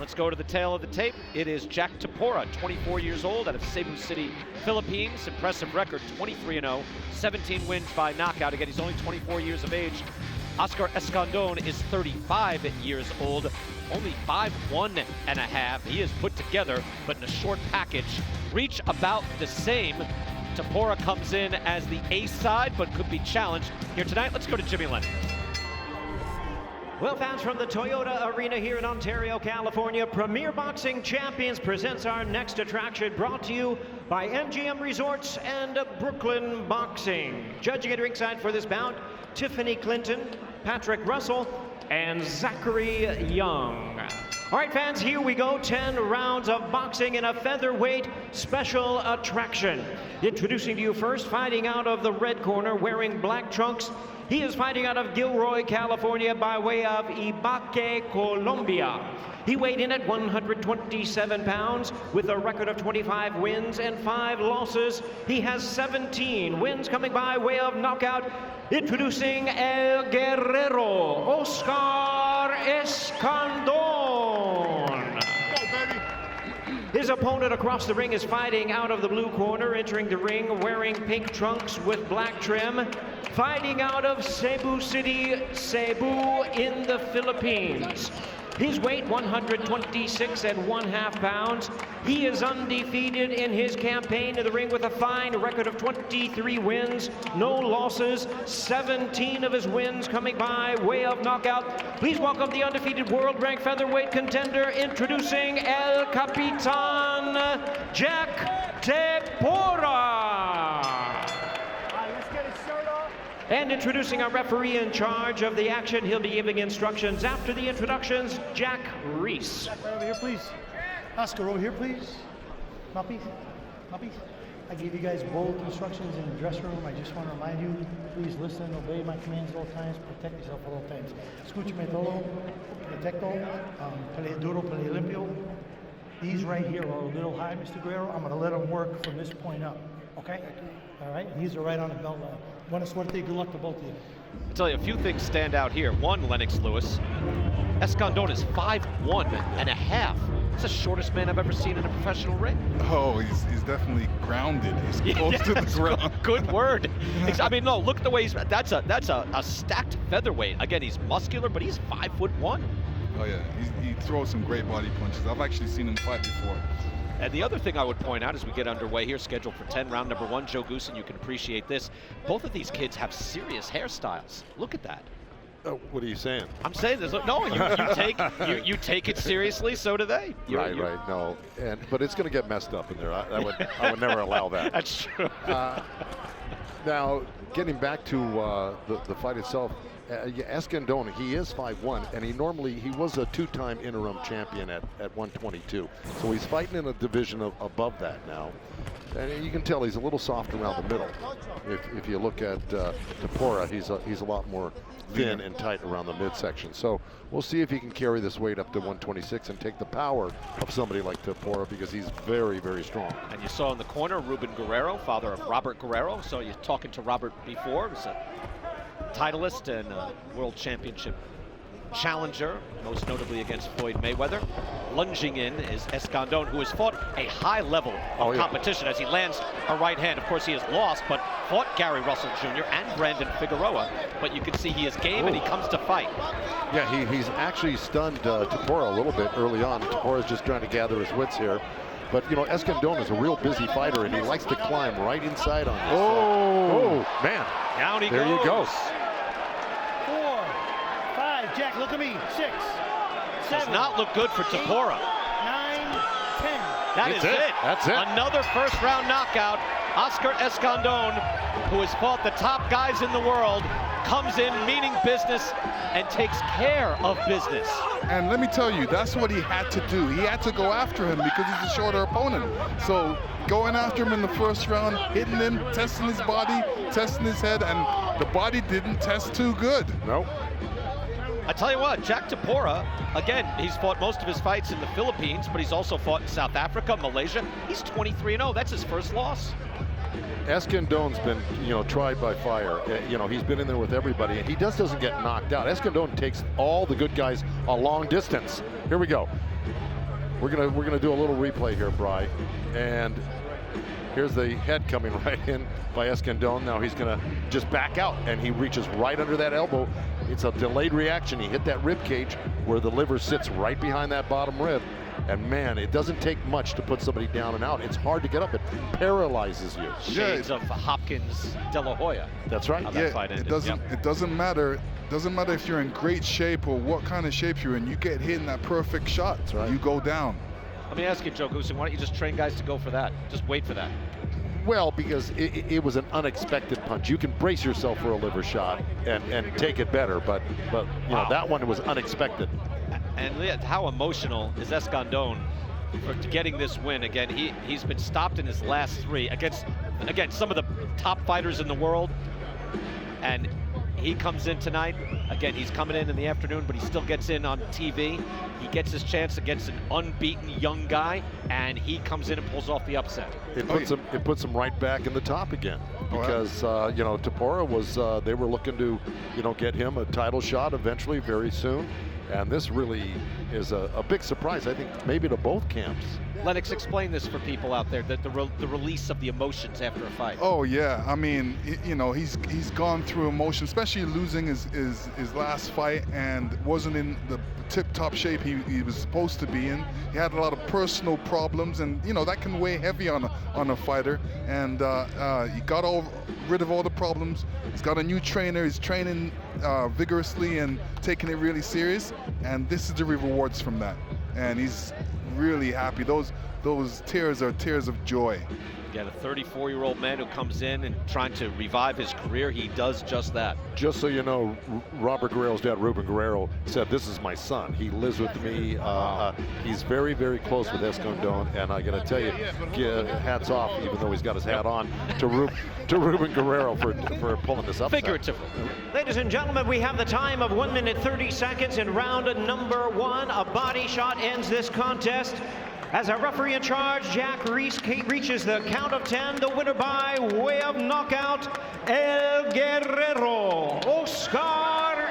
Let's go to the tail of the tape. It is Jhack Tepora, 24 years old, out of Cebu City, Philippines. Impressive record, 23-0, 17 wins by knockout. Again, he's only 24 years of age. Oscar Escandon is 35 years old, only 5'1½". He is put together, but in a short package. Reach about the same. Tepora comes in as the ace side, but could be challenged here tonight. Let's go to Jimmy Leonard. Well, fans, from the Toyota Arena here in Ontario, California, Premier Boxing Champions presents our next attraction, brought to you by MGM Resorts and Brooklyn Boxing. Judging at ringside for this bout, Tiffany Clinton, Patrick Russell, and Zachary Young. All right, fans, here we go. 10 rounds of boxing in a featherweight special attraction. Introducing to you first, fighting out of the red corner, wearing black trunks. He is fighting out of Gilroy, California, by way of Ibaque, Colombia. He weighed in at 127 pounds with a record of 25 wins and 5 losses. He has 17 wins coming by way of knockout. Introducing El Guerrero, Oscar Escandon. His opponent across the ring is fighting out of the blue corner, entering the ring wearing pink trunks with black trim. Fighting out of Cebu City, Cebu in the Philippines. His weight, 126½ pounds. He is undefeated in his campaign in the ring with a fine record of 23 wins, no losses, 17 of his wins coming by way of knockout. Please welcome the undefeated world-ranked featherweight contender, introducing El Capitan, Jhack Tepora. And introducing our referee in charge of the action, he'll be giving instructions after the introductions, Jack Reiss. Jack, right over here, please. Oscar, over here, please. Mouthpiece, mouthpiece. I gave you guys bold instructions in the dressing room. I just want to remind you, please listen, obey my commands at all times, protect yourself at all times. Escúchame todo, protecto, pelea duro, pelea limpio. These right here are a little high, Mr. Guerrero. I'm going to let them work from this point up, okay? All right, these are right on the belt line. Buena suerte, good luck to both of you. I'll tell you, a few things stand out here. One, Lennox Lewis. Escandon is 5'1½". It's the shortest man I've ever seen in a professional ring. Oh, he's definitely grounded. He's close to the ground. Good word. I mean, no, look at the way he's, that's a stacked featherweight. Again, he's muscular, but he's 5'1". Oh yeah, he throws some great body punches. I've actually seen him fight before. And the other thing I would point out as we get underway here, scheduled for 10, round number 1, Joe Goosen, you can appreciate this. Both of these kids have serious hairstyles. Look at that. What are you saying? I'm saying this. No, you take it seriously. So do they. Right. No, but it's going to get messed up in there. I would never allow that. That's true. Now, getting back to the fight itself, Escandon, he is 5'1", and he was a 2-time interim champion at 122. So he's fighting in a division above that now. And you can tell he's a little soft around the middle. If you look at Tepora, he's a lot more thin and tight around the midsection. So we'll see if he can carry this weight up to 126 and take the power of somebody like Tepora, because he's very, very strong. And you saw in the corner Ruben Guerrero, father of Robert Guerrero. So you're talking to Robert before. He's a titleist and world championship challenger, most notably against Floyd Mayweather. Lunging in is Escandon, who has fought a high level of competition as he lands a right hand. Of course, he has lost, but fought Gary Russell Jr. and Brandon Figueroa. But you can see he is game and he comes to fight. Yeah, he's actually stunned Tepora a little bit early on. Tepora's just trying to gather his wits here. But, you know, Escandon is a real busy fighter, and he likes to climb right inside on this. Oh, man. Down he goes. There you go. 4, 5, Jack, look at me. 6, 7. Does not look good for Tepora. 9, 10. That is it. That's it. Another first-round knockout. Oscar Escandon, who has fought the top guys in the world, comes in meaning business and takes care of business. And let me tell you, that's what he had to do. He had to go after him because he's a shorter opponent. So going after him in the first round, hitting him, testing his body, testing his head, and the body didn't test too good. Nope. I tell you what, Jhack Tepora, again, he's fought most of his fights in the Philippines, but he's also fought in South Africa, Malaysia. He's 23-0. That's his first loss. Escandon's been, tried by fire. He's been in there with everybody, and he doesn't get knocked out. Escandon takes all the good guys a long distance. Here we go. We're gonna do a little replay here, Bri, and here's the head coming right in by Escandon. Now he's gonna just back out, and he reaches right under that elbow. It's a delayed reaction. He hit that rib cage where the liver sits right behind that bottom rib. And man, it doesn't take much to put somebody down and out. It's hard to get up. It paralyzes you. Shades of Hopkins De La Hoya. That's right. How that fight ended. It doesn't matter. Doesn't matter if you're in great shape or what kind of shape you're in. You get hit in that perfect shot, right. You go down. Let me ask you, Joe Goosen, why don't you just train guys to go for that? Just wait for that. Well, because it was an unexpected punch. You can brace yourself for a liver shot and take it better, but you know, that one was unexpected. And how emotional is Escandon for getting this win? Again, he's been stopped in his last 3 against, again, some of the top fighters in the world. And he comes in tonight. Again, he's coming in the afternoon, but he still gets in on TV. He gets his chance against an unbeaten young guy, and he comes in and pulls off the upset. It puts him right back in the top again, because you know, Tepora was they were looking to, you know, get him a title shot eventually, very soon. And this really is a big surprise, I think, maybe to both camps. Lennox, explain this for people out there, that the release of the emotions after a fight. Oh yeah, I mean, you know, he's gone through emotion, especially losing his last fight and wasn't in the tip-top shape he was supposed to be in. He had a lot of personal problems, and you know, that can weigh heavy on a fighter. And he got rid of all the problems. He's got a new trainer. He's training vigorously and taking it really serious. And this is the rewards from that. And he's really happy. Those tears are tears of joy. Yeah, the 34-year-old man who comes in and trying to revive his career, he does just that. Just so you know, Robert Guerrero's dad, Ruben Guerrero, said, "This is my son. He lives with me." He's very, very close with Escandon, and I got to tell you, hats off, even though he's got his hat on, to Ruben Guerrero for pulling this up. Figuratively. Ladies and gentlemen, we have the time of 1 minute 30 seconds in round number 1. A body shot ends this contest. As a referee in charge, Jack Reiss reaches the count of 10. The winner by way of knockout, El Guerrero, Oscar